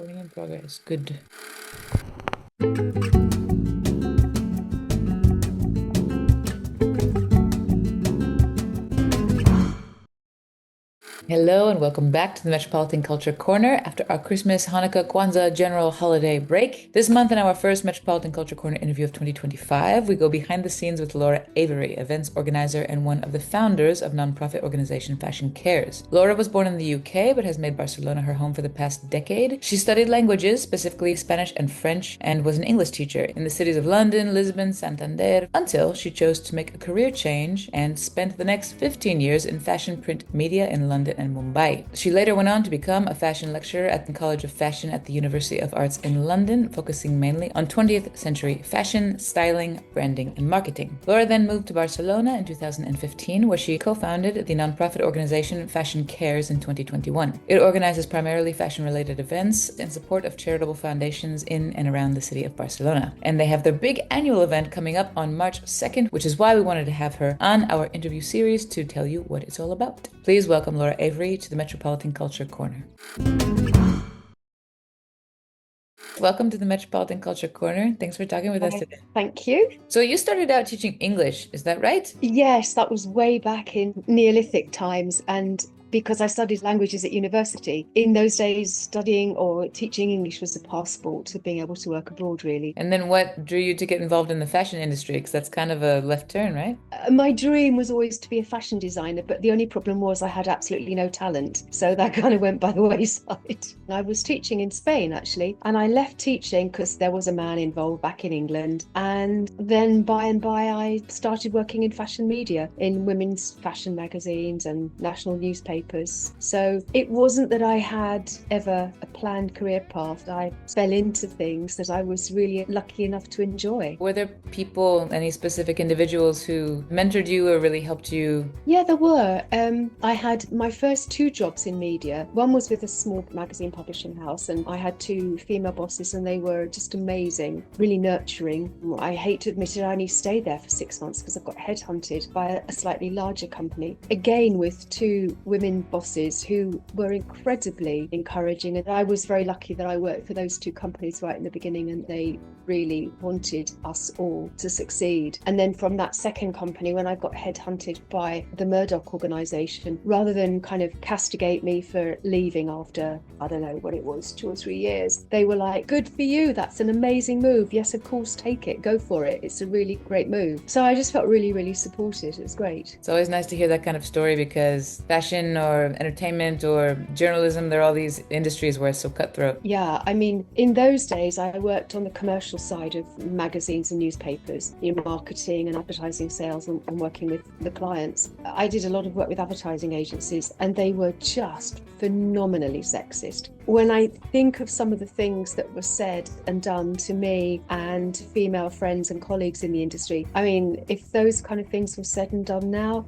Recording in progress. Good. Hello and welcome back to the Metropolitan Culture Corner after our Christmas, Hanukkah, Kwanzaa general holiday break. This month in our first Metropolitan Culture Corner interview of 2025, we go behind the scenes with Laura Avery, events organizer and one of the founders of nonprofit organization Fashion Cares. Laura was born in the UK but has made Barcelona her home for the past decade. She studied languages, specifically Spanish and French, and was an English teacher in the cities of London, Lisbon, Santander, until she chose to make a career change and spent the next 15 years in fashion print media in London and Mumbai. She later went on to become a fashion lecturer at the College of Fashion at the University of Arts in London, focusing mainly on 20th century fashion, styling, branding, and marketing. Laura then moved to Barcelona in 2015, where she co-founded the nonprofit organization Fashion Cares in 2021. It organizes primarily fashion-related events in support of charitable foundations in and around the city of Barcelona. And they have their big annual event coming up on March 2nd, which is why we wanted to have her on our interview series to tell you what it's all about. Please welcome Laura Avery to the Metropolitan Culture Corner. Welcome to the Metropolitan Culture Corner. Thanks for talking with us today. Thank you. So you started out teaching English, is that right? Yes, that was way back in Neolithic times. And because I studied languages at university, in those days, studying or teaching English was a passport to being able to work abroad, really. And then what drew you to get involved in the fashion industry? Because that's kind of a left turn, right? My dream was always to be a fashion designer, but the only problem was I had absolutely no talent. So that kind of went by the wayside. I was teaching in Spain, actually, and I left teaching because there was a man involved back in England. And then by and by, I started working in fashion media, in women's fashion magazines and national newspapers. So it wasn't that I had ever a planned career path. I fell into things that I was really lucky enough to enjoy. Were there people, any specific individuals who mentored you or really helped you? Yeah, there were. I had my first two jobs in media. One was with a small magazine publishing house, and I had two female bosses, and they were just amazing, really nurturing. I hate to admit it, I only stayed there for 6 months because I got headhunted by a slightly larger company, again with two women bosses who were incredibly encouraging. And I was very lucky that I worked for those two companies right in the beginning, and they really wanted us all to succeed. And then from that second company, when I got headhunted by the Murdoch organization, rather than kind of castigate me for leaving after, I don't know what it was, 2 or 3 years, they were like, good for you, that's an amazing move. Yes, of course, take it, go for it. It's a really great move. So I just felt really, really supported. It was great. It's always nice to hear that kind of story because fashion or entertainment or journalism, there are all these industries where it's so cutthroat. Yeah, I mean, in those days, I worked on the commercial side of magazines and newspapers, in marketing and advertising sales, and working with the clients. I did a lot of work with advertising agencies, and they were just phenomenally sexist. When I think of some of the things that were said and done to me and to female friends and colleagues in the industry, I mean, if those kind of things were said and done now,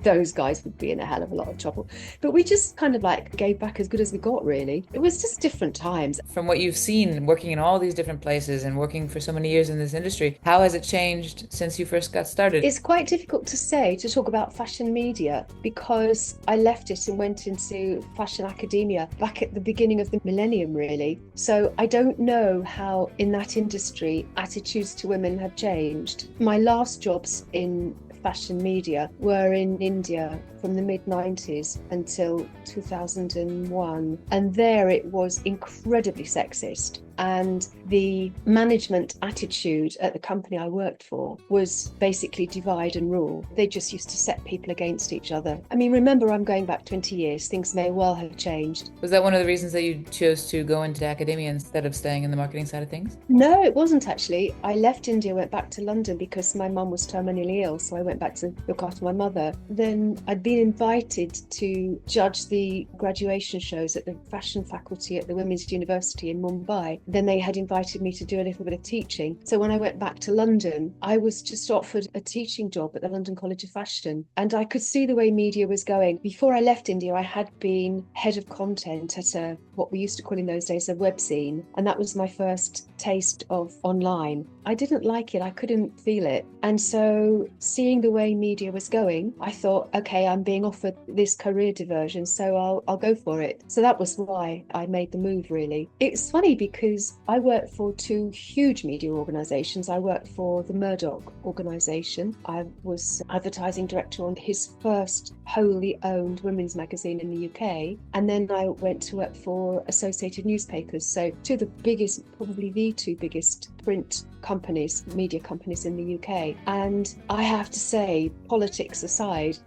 those guys would be in a hell of a lot of trouble. But we just kind of like gave back as good as we got, really. It was just different times. From what you've seen working in all these different places and working for so many years in this industry, how has it changed since you first got started? It's quite difficult to say, to talk about fashion media, because I left it and went into fashion academia back at the beginning of the millennium, really. So I don't know how in that industry attitudes to women have changed. My last jobs in fashion media were in India from the mid-90s until 2001, and there it was incredibly sexist. And the management attitude at the company I worked for was basically divide and rule. They just used to set people against each other. I mean, remember, I'm going back 20 years. Things may well have changed. Was that one of the reasons that you chose to go into academia instead of staying in the marketing side of things? No, it wasn't actually. I left India, went back to London because my mum was terminally ill. So I went back to look after my mother. Then I'd been invited to judge the graduation shows at the fashion faculty at the Women's University in Mumbai. Then they had invited me to do a little bit of teaching. So when I went back to London, I was just offered a teaching job at the London College of Fashion. And I could see the way media was going. Before I left India, I had been head of content at what we used to call in those days a webzine. And that was my first taste of online. I didn't like it. I couldn't feel it. And so seeing the way media was going, I thought, okay, I'm being offered this career diversion, so I'll go for it. So that was why I made the move, really. It's funny because I worked for two huge media organizations. I worked for the Murdoch organization. I was advertising director on his first wholly owned women's magazine in the UK. And then I went to work for Associated Newspapers. So two of the biggest, probably the two biggest print companies, media companies in the UK. And I have to say, politics aside,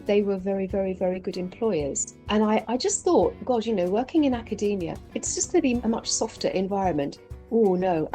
they were very, very, very good employers. And I just thought, God, working in academia, it's just going to be a much softer environment. Oh no,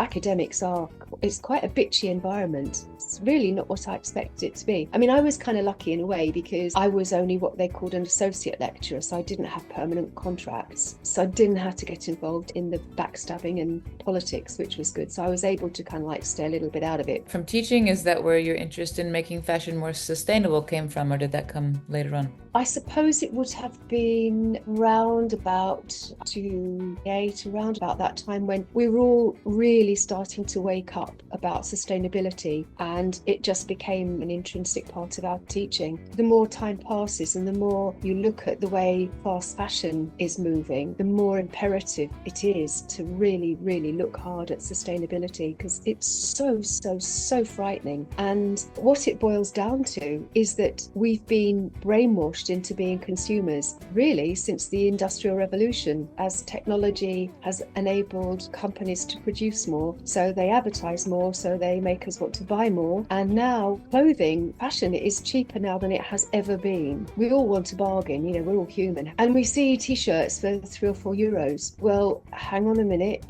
it's quite a bitchy environment. It's really not what I expected it to be. I mean, I was kind of lucky in a way because I was only what they called an associate lecturer, so I didn't have permanent contracts. So I didn't have to get involved in the backstabbing and politics, which was good. So I was able to kind of like stay a little bit out of it. From teaching, is that where your interest in making fashion more sustainable came from, or did that come later on? I suppose it would have been around about that time when we were all really starting to wake up about sustainability, and it just became an intrinsic part of our teaching. The more time passes and the more you look at the way fast fashion is moving, the more imperative it is to really, really look hard at sustainability, because it's so frightening. And what it boils down to is that we've been brainwashed into being consumers really since the Industrial Revolution, as technology has enabled companies to produce more, so they advertise more, so they make us want to buy more. And now clothing, fashion is cheaper now than it has ever been. We all want a bargain, we're all human, and we see t-shirts for €3 or €4. Well, hang on a minute,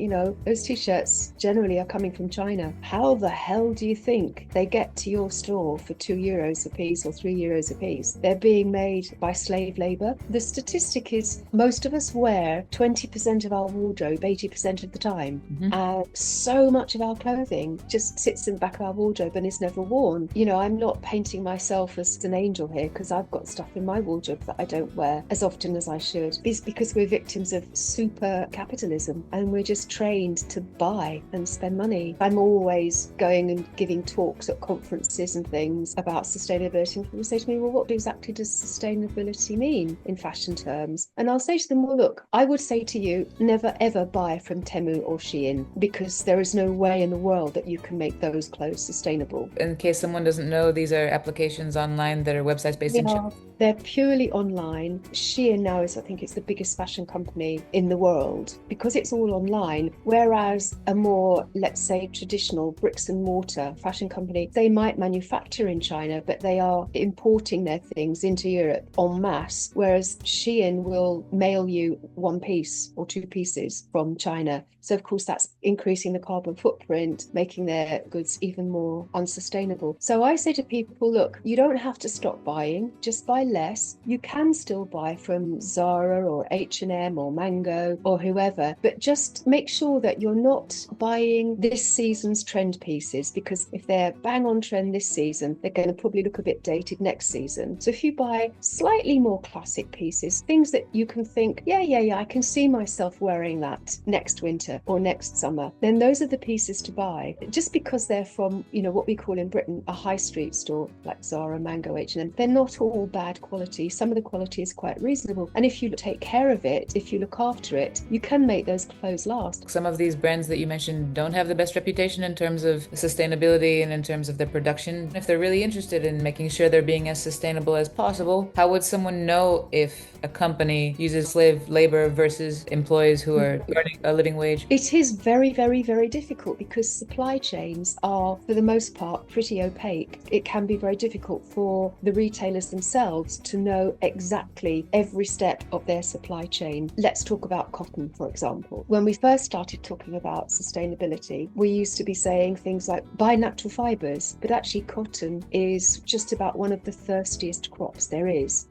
those t-shirts generally are coming from China. How the hell do you think they get to your store for €2 a piece or €3 a piece? They're being made by slave labor. The statistic is most of us wear 20% of our wardrobe 80% of the time. And so much of our clothing just sits in the back of our wardrobe and is never worn. I'm not painting myself as an angel here, because I've got stuff in my wardrobe that I don't wear as often as I should. It's because we're victims of super capitalism and we're just trained to buy and spend money. I'm always going and giving talks at conferences and things about sustainability, and people say to me, well, what exactly does sustainability mean in fashion terms? And I'll say to them, well, look, I would say to you, never ever buy from Temu or Shein, because there is no way in the world that you can make those clothes sustainable. In case someone doesn't know, these are applications online that are websites based in China. They're purely online. Shein now I think it's the biggest fashion company in the world because it's all online, whereas a more, let's say, traditional bricks and mortar fashion company, they might manufacture in China, but they are importing their things into Europe en masse, whereas Shein will mail you one piece or two pieces from China. So of course that's increasing the carbon footprint, making their goods even more unsustainable. So I say to people, look, you don't have to stop buying, just buy less. You can still buy from Zara or H&M or Mango or whoever, but just make sure that you're not buying this season's trend pieces, because if they're bang on trend this season, they're going to probably look a bit dated next season. So if you buy slightly more classic pieces, things that you can think, yeah, I can see myself wearing that next winter or next summer, then those are the pieces to buy. Just because they're from, what we call in Britain a high street store like Zara, Mango, H&M, they're not all bad quality. Some of the quality is quite reasonable, and if you take care of it, if you look after it, you can make those clothes last. Some of these brands that you mentioned don't have the best reputation in terms of sustainability and in terms of their production. If they're really interested in making sure they're being as sustainable as possible, how would someone know if a company uses slave labor versus employees who are earning a living wage? It is very, very, very difficult because supply chains are, for the most part, pretty opaque. It can be very difficult for the retailers themselves to know exactly every step of their supply chain. Let's talk about cotton, for example. When we first started talking about sustainability, we used to be saying things like buy natural fibres, but actually cotton is just about one of the thirstiest crops there is.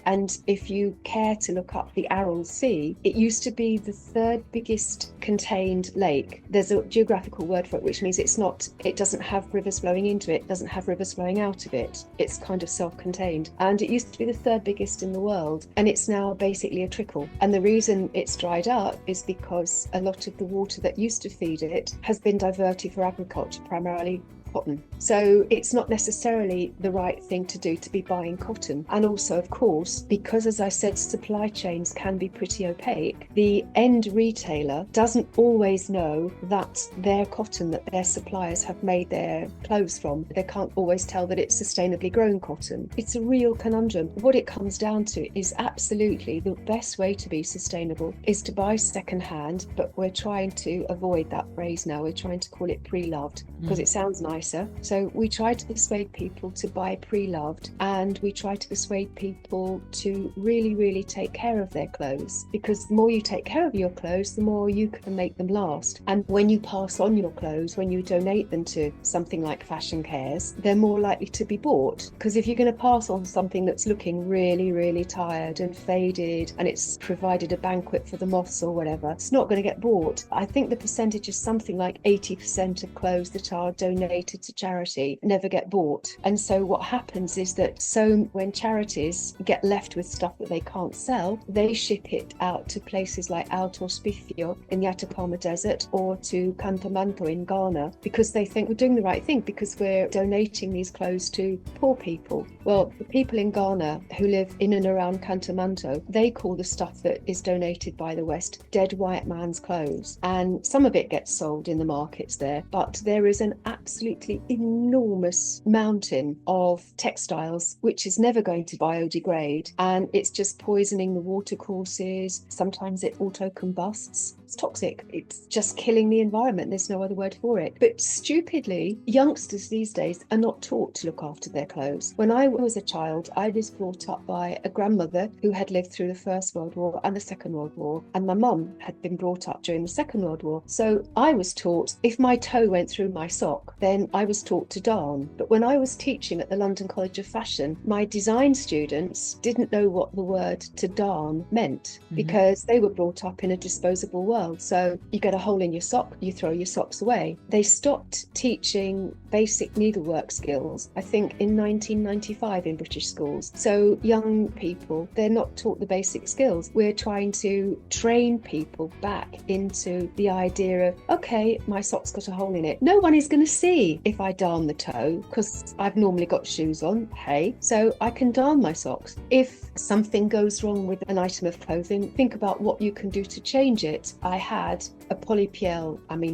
And if you care to look up the Aral Sea, it used to be the third biggest contained lake. There's a geographical word for it, which means it doesn't have rivers flowing into it, doesn't have rivers flowing out of it. It's kind of self-contained. And it used to be the third biggest in the world. And it's now basically a trickle. And the reason it's dried up is because a lot of the water that used to feed it has been diverted for agriculture, primarily cotton. So it's not necessarily the right thing to do to be buying cotton. And also, of course, because, as I said, supply chains can be pretty opaque, the end retailer doesn't always know that their cotton that their suppliers have made their clothes from, they can't always tell that it's sustainably grown cotton. It's a real conundrum. What it comes down to is absolutely the best way to be sustainable is to buy secondhand, but we're trying to avoid that phrase now. We're trying to call it pre-loved because it sounds nice. So we try to persuade people to buy pre-loved, and we try to persuade people to really, really take care of their clothes, because the more you take care of your clothes, the more you can make them last. And when you pass on your clothes, when you donate them to something like Fashion Cares, they're more likely to be bought. Because if you're going to pass on something that's looking really, really tired and faded, and it's provided a banquet for the moths or whatever, it's not going to get bought. I think the percentage is something like 80% of clothes that are donated to charity never get bought. And so what happens is that when charities get left with stuff that they can't sell, they ship it out to places like Alto Spifio in the Atacama Desert or to Cantamanto in Ghana, because they think we're doing the right thing because we're donating these clothes to poor people. Well, the people in Ghana who live in and around Cantamanto, they call the stuff that is donated by the West dead white man's clothes. And some of it gets sold in the markets there, but there is an absolutely enormous mountain of textiles which is never going to biodegrade, and it's just poisoning the watercourses. Sometimes it auto combusts. It's toxic. It's just killing the environment. There's no other word for it. But stupidly, youngsters these days are not taught to look after their clothes. When I was a child, I was brought up by a grandmother who had lived through the First World War and the Second World War, and my mum had been brought up during the Second World War. So I was taught if my toe went through my sock, then I was taught to darn. But when I was teaching at the London College of Fashion, my design students didn't know what the word to darn meant because they were brought up in a disposable world. So you get a hole in your sock, you throw your socks away. They stopped teaching basic needlework skills, I think, in 1995 in British schools. So young people, they're not taught the basic skills. We're trying to train people back into the idea of, okay, my sock's got a hole in it. No one is going to see if I darn the toe because I've normally got shoes on, hey, so I can darn my socks. If something goes wrong with an item of clothing, think about what you can do to change it. I had a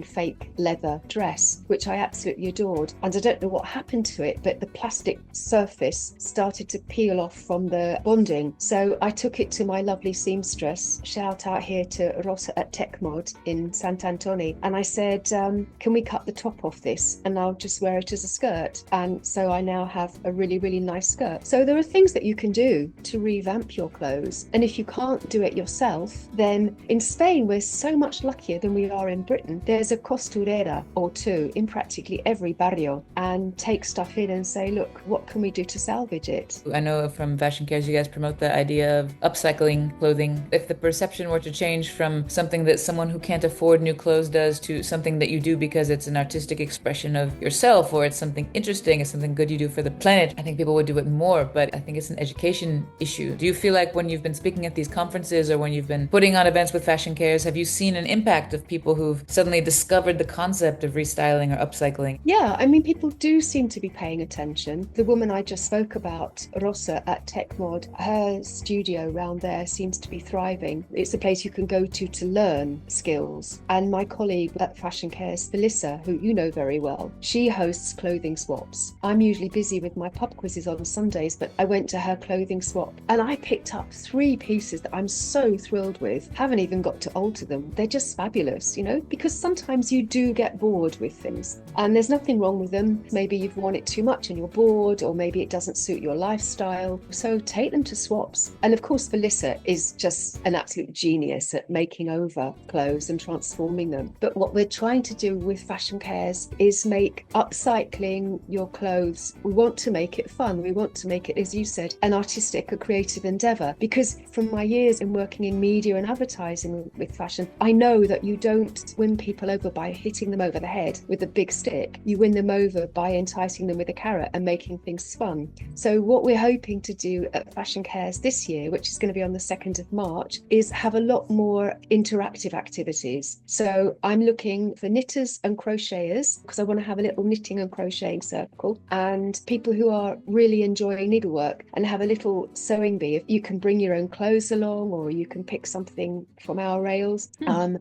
fake leather dress, which I absolutely adored. And I don't know what happened to it, but the plastic surface started to peel off from the bonding. So I took it to my lovely seamstress, shout out here to Rosa at TechMod in Sant'Antoni. And I said, can we cut the top off this? And I'll just wear it as a skirt. And so I now have a really, really nice skirt. So there are things that you can do to revamp your clothes. And if you can't do it yourself, then in Spain, we're so much luckier than we are in Britain. There's a costurera or two in practically every barrio, and take stuff in and say, look, what can we do to salvage it? I know from Fashion Cares, you guys promote the idea of upcycling clothing. If the perception were to change from something that someone who can't afford new clothes does to something that you do because it's an artistic expression of yourself, or it's something interesting, it's something good you do for the planet, I think people would do it more. But I think it's an education issue. Do you feel like when you've been speaking at these conferences or when you've been putting on events with Fashion Cares, have you seen an impact of people who've suddenly discovered the concept of restyling or upcycling? Yeah, people do seem to be paying attention. The woman I just spoke about, Rosa at TechMod, her studio around there seems to be thriving. It's a place you can go to learn skills. And my colleague at Fashion Cares, Felissa, who you know very well, she hosts clothing swaps. I'm usually busy with my pub quizzes on Sundays, but I went to her clothing swap and I picked up 3 pieces that I'm so thrilled with. Haven't even got to alter them. They're just fabulous, because sometimes you do get bored with things and there's nothing wrong with them. Maybe you've worn it too much and you're bored, or maybe it doesn't suit your lifestyle. So take them to swaps. And of course, Felissa is just an absolute genius at making over clothes and transforming them. But what we're trying to do with Fashion Cares is make like upcycling your clothes. We want to make it fun. We want to make it, as you said, an artistic, a creative endeavor. Because from my years in working in media and advertising with fashion, I know that you don't win people over by hitting them over the head with a big stick. You win them over by enticing them with a carrot and making things fun. So what we're hoping to do at Fashion Cares this year, which is going to be on the 2nd of March, is have a lot more interactive activities. So I'm looking for knitters and crocheters, because I want to have a little knitting and crocheting circle, and people who are really enjoying needlework and have a little sewing bee. If you can bring your own clothes along, or you can pick something from our rails,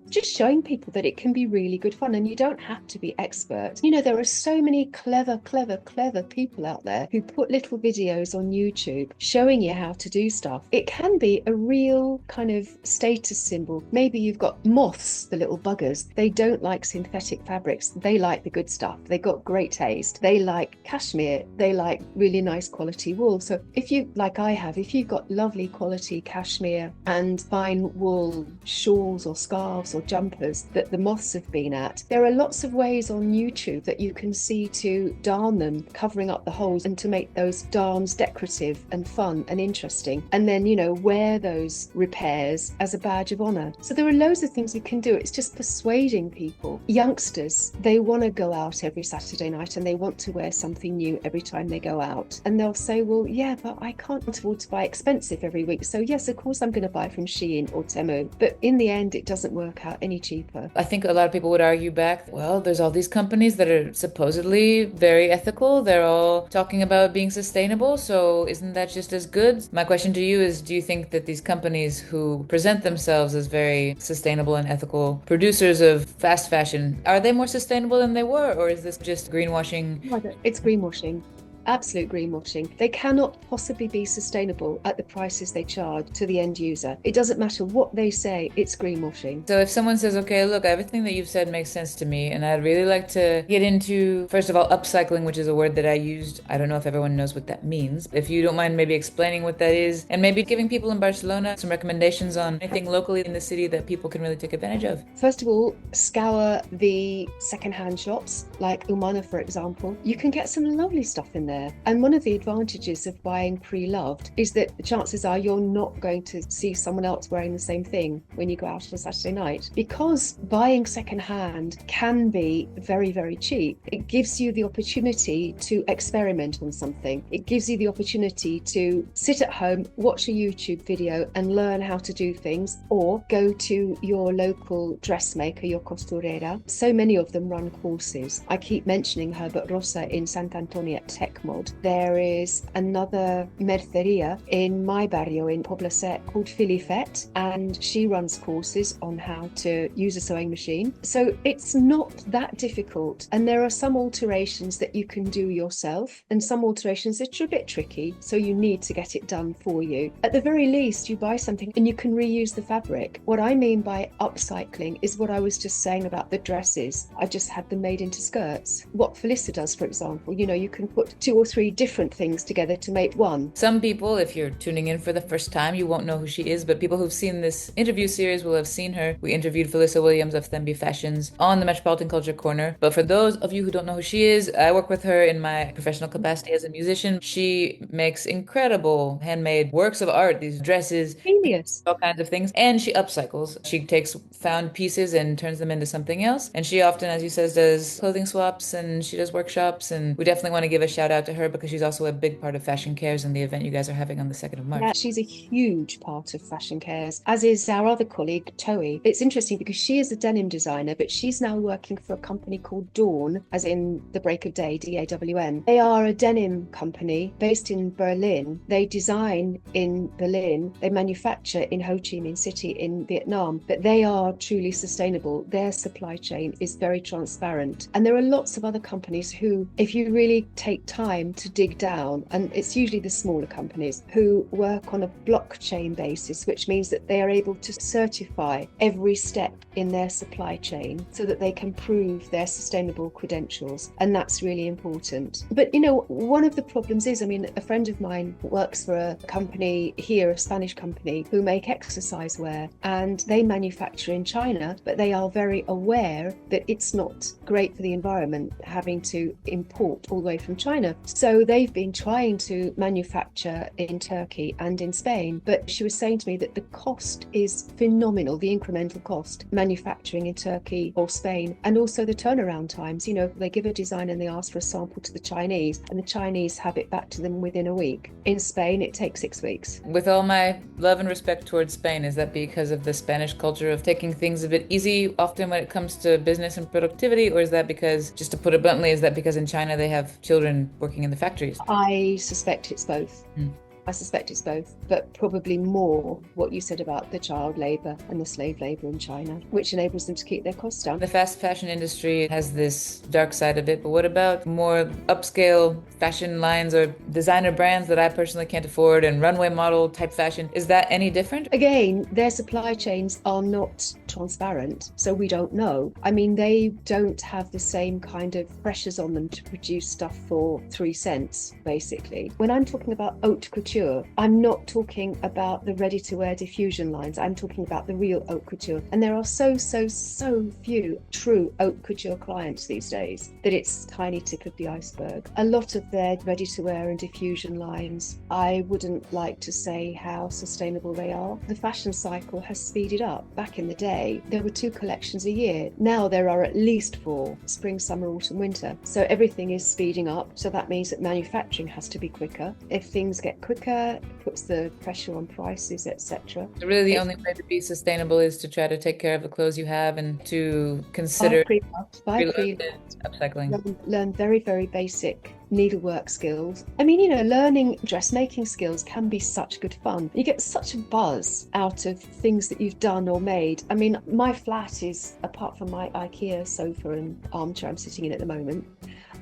just showing people that it can be really good fun, and you don't have to be expert. You know, there are so many clever people out there who put little videos on YouTube showing you how to do stuff. It can be a real kind of status symbol. Maybe you've got moths, the little buggers. They don't like synthetic fabrics. They like the good stuff. They got great taste. They like cashmere. They like really nice quality wool. So if you, like I have, if you've got lovely quality cashmere and fine wool shawls or scarves or jumpers that the moths have been at, there are lots of ways on YouTube that you can see to darn them, covering up the holes, and to make those darns decorative and fun and interesting, and then, you know, wear those repairs as a badge of honor. So there are loads of things you can do. It's just persuading people. Youngsters, they want to go out every Saturday night and they want to wear something new every time they go out, and they'll say, well, yeah, but I can't afford to buy expensive every week, so yes, of course I'm going to buy from Shein or Temu. But in the end, it doesn't work out any cheaper. I think a lot of people would argue back, well, there's all these companies that are supposedly very ethical. They're all talking about being sustainable. So isn't that just as good? My question to you is, do you think that these companies who present themselves as very sustainable and ethical producers of fast fashion, are they more sustainable than they were? Or is this just greenwashing? It's greenwashing. Absolute greenwashing. They cannot possibly be sustainable at the prices they charge to the end user. It doesn't matter what they say, it's greenwashing. So if someone says, okay, look, everything that you've said makes sense to me, and I'd really like to get into, first of all, upcycling, which is a word that I used. I don't know if everyone knows what that means. If you don't mind maybe explaining what that is, and maybe giving people in Barcelona some recommendations on anything locally in the city that people can really take advantage of. First of all, scour the secondhand shops, like Umana, for example. You can get some lovely stuff in there. And one of the advantages of buying pre-loved is that the chances are you're not going to see someone else wearing the same thing when you go out on a Saturday night. Because buying secondhand can be very, very cheap, it gives you the opportunity to experiment on something. It gives you the opportunity to sit at home, watch a YouTube video and learn how to do things, or go to your local dressmaker, your costurera. So many of them run courses. I keep mentioning her, but Rosa in Santander at Tech Mod. There is another merceria in my barrio in Pobla Sec called Filifet, and she runs courses on how to use a sewing machine. So it's not that difficult, and there are some alterations that you can do yourself and some alterations that are a bit tricky, so you need to get it done for you. At the very least, you buy something and you can reuse the fabric. What I mean by upcycling is what I was just saying about the dresses. I just had them made into skirts. What Felissa does, for example, you know, you can put 2 or 3 different things together to make one. Some people, if you're tuning in for the first time, you won't know who she is, but people who've seen this interview series will have seen her. We interviewed Felissa Williams of Themby Fashions on the Metropolitan Culture Corner. But for those of you who don't know who she is, I work with her in my professional capacity as a musician. She makes incredible handmade works of art, these dresses, Genius. all kinds of things, and she upcycles. She takes found pieces and turns them into something else. And she often, as you says, does clothing swaps and she does workshops. And we definitely want to give a shout out to her because she's also a big part of Fashion Cares and the event you guys are having on the 2nd of March. Yeah, she's a huge part of Fashion Cares, as is our other colleague, Toe. It's interesting because she is a denim designer, but she's now working for a company called Dawn, as in the break of day, DAWN. They are a denim company based in Berlin. They design in Berlin. They manufacture in Ho Chi Minh City in Vietnam, but they are truly sustainable. Their supply chain is very transparent. And there are lots of other companies who, if you really take time time to dig down, and it's usually the smaller companies who work on a blockchain basis, which means that they are able to certify every step in their supply chain so that they can prove their sustainable credentials. And that's really important. But one of the problems is, a friend of mine works for a company here, a Spanish company, who make exercise wear, and they manufacture in China, but they are very aware that it's not great for the environment having to import all the way from China. So they've been trying to manufacture in Turkey and in Spain, but she was saying to me that the cost is phenomenal, the incremental cost manufacturing in Turkey or Spain, and also the turnaround times. They give a design and they ask for a sample to the Chinese, and the Chinese have it back to them within a week. In Spain, it takes 6 weeks. With all my love and respect towards Spain, is that because of the Spanish culture of taking things a bit easy often when it comes to business and productivity, or is that because, just to put it bluntly, is that because in China they have children working in the factories? I suspect it's both. I suspect it's both, but probably more what you said about the child labour and the slave labour in China, which enables them to keep their costs down. The fast fashion industry has this dark side of it, but what about more upscale fashion lines or designer brands that I personally can't afford, and runway model type fashion? Is that any different? Again, their supply chains are not transparent, so we don't know. They don't have the same kind of pressures on them to produce stuff for 3 cents, basically. When I'm talking about haute couture, I'm not talking about the ready-to-wear diffusion lines. I'm talking about the real haute couture. And there are so few true haute couture clients these days that it's tiny tip of the iceberg. A lot of their ready-to-wear and diffusion lines, I wouldn't like to say how sustainable they are. The fashion cycle has speeded up. Back in the day, there were 2 collections a year. Now there are at least 4, spring, summer, autumn, winter. So everything is speeding up. So that means that manufacturing has to be quicker. If things get quicker, it puts the pressure on prices, etc. So really the only way to be sustainable is to try to take care of the clothes you have and to consider buy upcycling. Learn very, very basic needlework skills. Learning dressmaking skills can be such good fun. You get such a buzz out of things that you've done or made. My flat is, apart from my IKEA sofa and armchair I'm sitting in at the moment,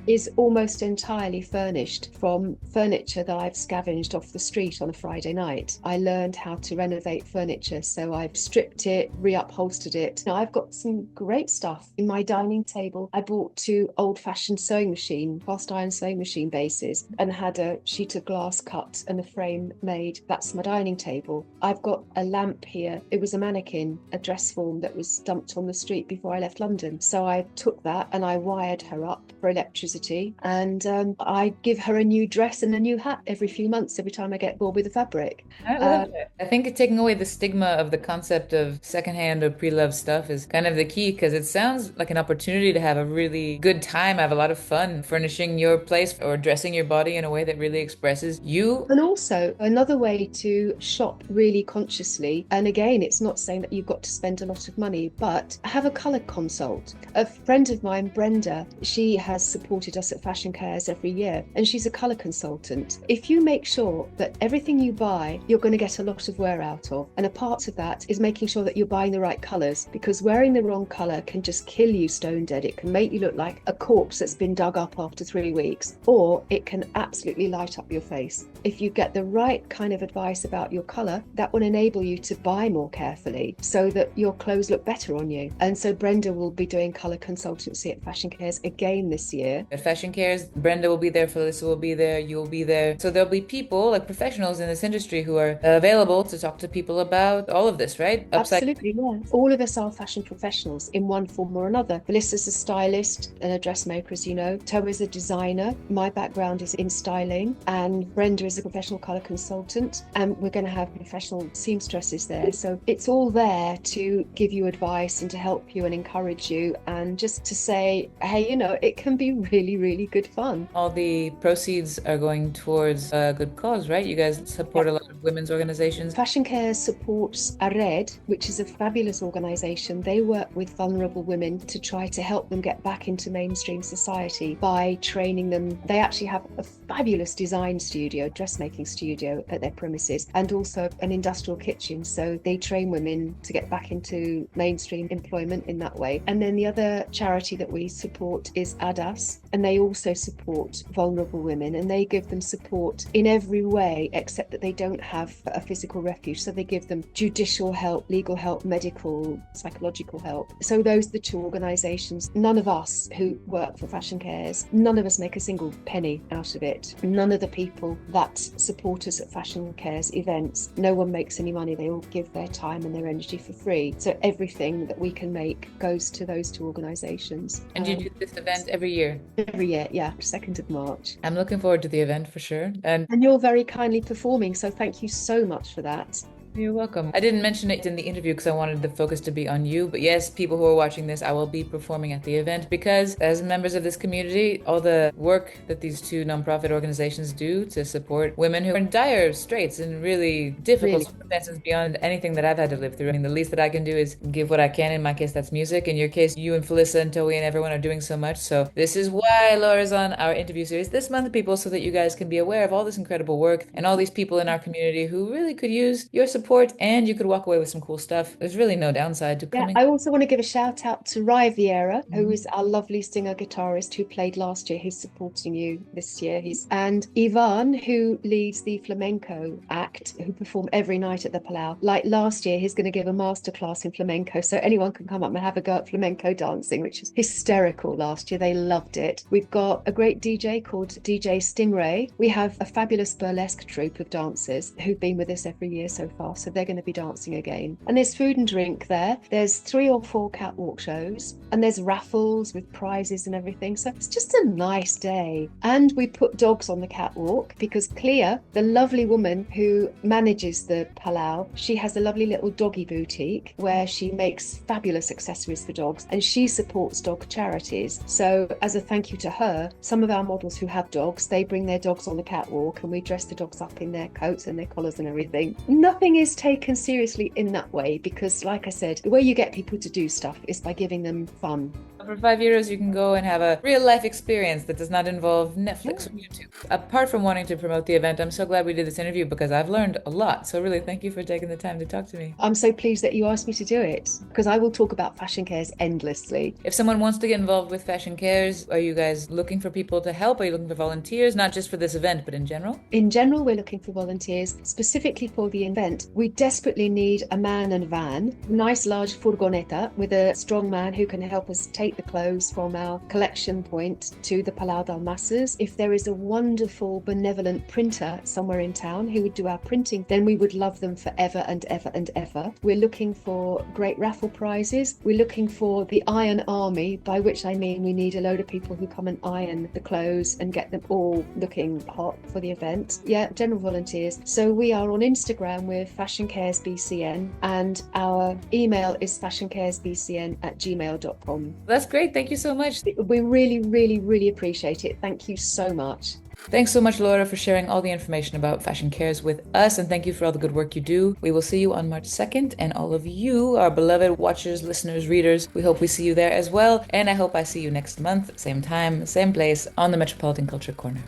is almost entirely furnished from furniture that I've scavenged off the street on a Friday night. I learned how to renovate furniture, so I've stripped it, reupholstered it. Now I've got some great stuff. In my dining table, I bought 2 old-fashioned sewing machine, cast iron sewing machine bases, and had a sheet of glass cut and a frame made. That's my dining table. I've got a lamp here. It was a mannequin, a dress form that was dumped on the street before I left London. So I took that and I wired her up for electricity, and I give her a new dress and a new hat every few months, every time I get bored with the fabric. I love it. I think taking away the stigma of the concept of secondhand or pre-loved stuff is kind of the key, because it sounds like an opportunity to have a really good time, have a lot of fun furnishing your place or dressing your body in a way that really expresses you. And also another way to shop really consciously, and again, it's not saying that you've got to spend a lot of money, but have a colour consult. A friend of mine, Brenda, she has supported us at Fashion Cares every year, and she's a colour consultant. If you make sure that everything you buy, you're going to get a lot of wear out of, and a part of that is making sure that you're buying the right colours, because wearing the wrong colour can just kill you stone dead. It can make you look like a corpse that's been dug up after 3 weeks, or it can absolutely light up your face. If you get the right kind of advice about your colour, that will enable you to buy more carefully so that your clothes look better on you. And so Brenda will be doing colour consultancy at Fashion Cares again this year. At Fashion Cares, Brenda will be there, Felissa will be there, you'll be there. So there'll be people, like professionals in this industry, who are available to talk to people about all of this, right? Absolutely, yeah. All of us are fashion professionals in one form or another. Felissa's a stylist and a dressmaker, as you know. Toe is a designer. My background is in styling, and Brenda is a professional colour consultant, and we're going to have professional seamstresses there. So it's all there to give you advice and to help you and encourage you, and just to say, hey, it can be really, really good fun. All the proceeds are going towards a good cause, right? You guys support a lot of women's organizations? Fashion Care supports ARED, which is a fabulous organisation. They work with vulnerable women to try to help them get back into mainstream society by training them. They actually have a fabulous design studio, dressmaking studio at their premises, and also an industrial kitchen. So they train women to get back into mainstream employment in that way. And then the other charity that we support is ADAS, and they also support vulnerable women, and they give them support in every way except that they don't have a physical refuge. So they give them judicial help, legal help, medical, psychological help. So those are the two organisations. None of us who work for Fashion Cares, none of us make a single penny out of it. None of the people that support us at Fashion Cares events, no one makes any money. They all give their time and their energy for free. So everything that we can make goes to those two organisations. And you do this event every year? Every year, yeah, 2nd of March. I'm looking forward to the event for sure. And you're very kindly performing, so thank you so much for that. You're welcome. I didn't mention it in the interview because I wanted the focus to be on you. But yes, people who are watching this, I will be performing at the event because as members of this community, all the work that these two nonprofit organizations do to support women who are in dire straits and really difficult circumstances beyond anything that I've had to live through. I mean, the least that I can do is give what I can. In my case, that's music. In your case, you and Felissa and Towie and everyone are doing so much. So this is why Laura's on our interview series this month, people, so that you guys can be aware of all this incredible work and all these people in our community who really could use your support, and you could walk away with some cool stuff. There's really no downside to coming. Yeah, I also want to give a shout out to Rai Vieira, who is our lovely singer guitarist who played last year. He's supporting you this year. And Ivan, who leads the flamenco act, who perform every night at the Palau. Like last year, he's going to give a masterclass in flamenco, so anyone can come up and have a go at flamenco dancing, which is hysterical last year. They loved it. We've got a great DJ called DJ Stingray. We have a fabulous burlesque troupe of dancers who've been with us every year so far, so they're going to be dancing again. And there's food and drink there. There's 3 or 4 catwalk shows, and there's raffles with prizes and everything. So it's just a nice day. And we put dogs on the catwalk because Clea, the lovely woman who manages the Palau, she has a lovely little doggy boutique where she makes fabulous accessories for dogs, and she supports dog charities. So as a thank you to her, some of our models who have dogs, they bring their dogs on the catwalk, and we dress the dogs up in their coats and their collars and everything. Nothing is taken seriously in that way because, like I said, the way you get people to do stuff is by giving them fun. For €5, you can go and have a real life experience that does not involve Netflix or YouTube. Apart from wanting to promote the event, I'm so glad we did this interview because I've learned a lot. So really, thank you for taking the time to talk to me. I'm so pleased that you asked me to do it because I will talk about Fashion Cares endlessly. If someone wants to get involved with Fashion Cares, are you guys looking for people to help? Are you looking for volunteers, not just for this event, but in general? In general, we're looking for volunteers specifically for the event. We desperately need a man and a van, a nice large furgoneta with a strong man who can help us take the clothes from our collection point to the Palau das Massas. If there is a wonderful, benevolent printer somewhere in town who would do our printing, then we would love them forever and ever and ever. We're looking for great raffle prizes. We're looking for the Iron Army, by which I mean we need a load of people who come and iron the clothes and get them all looking hot for the event. Yeah, general volunteers. So we are on Instagram with Fashion Cares BCN, and our email is fashioncaresbcn@gmail.com. That's great. Thank you so much. We really, really, really appreciate it. Thank you so much. Thanks so much, Laura, for sharing all the information about Fashion Cares with us, and thank you for all the good work you do. We will see you on March 2nd, and all of you, our beloved watchers, listeners, readers, we hope we see you there as well, and I hope I see you next month, same time, same place, on the Metropolitan Culture Corner.